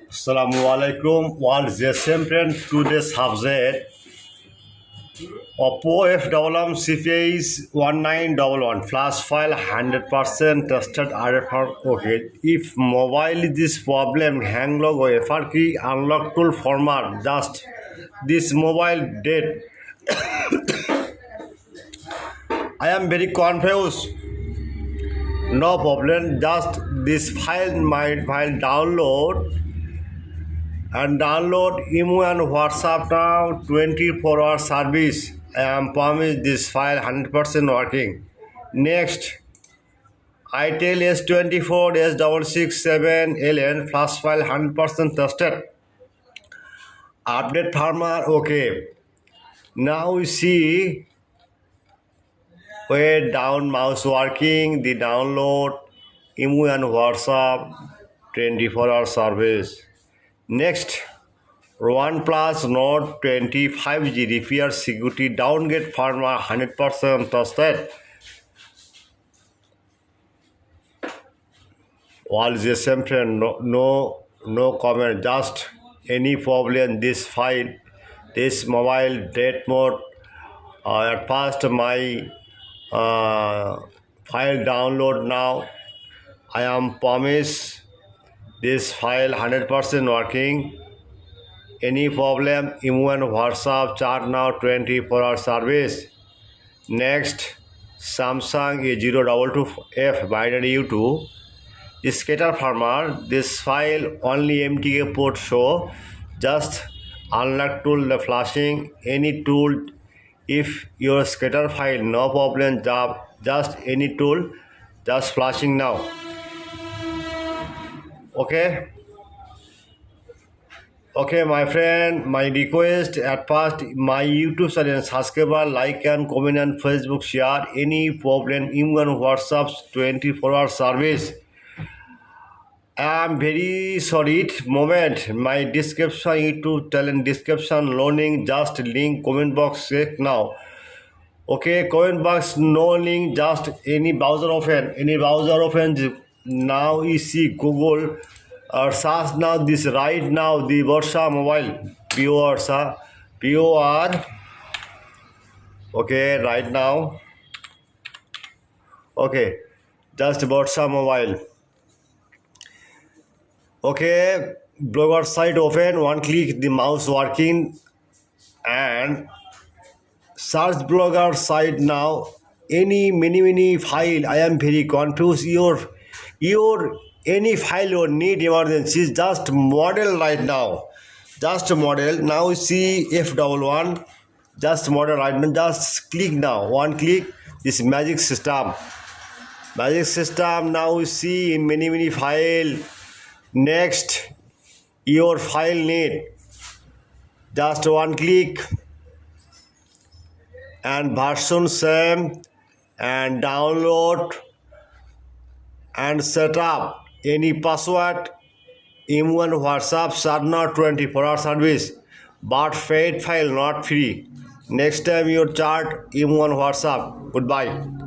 Assalamualaikum. World champion today subject Oppo F CPS 1911 flash file 100% tested RFR. Okay, if mobile this problem hang log or FR key unlock tool format just this mobile dead. I am very confused. No problem. Just this file my file download. And download email and WhatsApp now 24-hour service. I am promised this file 100% working. Next, iTel S24 S667LN flash file 100% tested. Update firmware okay. Now we see way down mouse working, the download email and WhatsApp 24-hour service. Next, OnePlus Nord 25G repair security downgrade firmware 100% tested. All the same friend, no comment, just any problem this file, this mobile date mode. At first my file download now. I am promised this file 100% working. Any problem, email and WhatsApp chat now 24-hour service. Next, Samsung A022F binary U2 scatter firmware. This file only MTK port show. Just unlock tool the flashing. Any tool if your scatter file no problem job. Just any tool just flashing now. Okay, my friend, my request at first, my YouTube channel subscriber, like and comment and Facebook share. Any problem, email, WhatsApp 24-hour service. I am very sorry. Moment, my description, YouTube channel description, learning, just link, comment box check now. Okay, comment box, no link, just any browser open, now you see Google or search now this right now the Versa mobile POR okay right now okay just Versa mobile okay blogger site open one click the mouse working and search blogger site now any many file. I am very confused your any file you need emergency just model right now, just model now. See F11 just model right now, just click now, one click this magic system now. You see many file. Next your file need just one click and version same and download and set up any password, email, WhatsApp, Sarna 24-hour service, but paid file not free. Next time your chart, email, WhatsApp. Goodbye.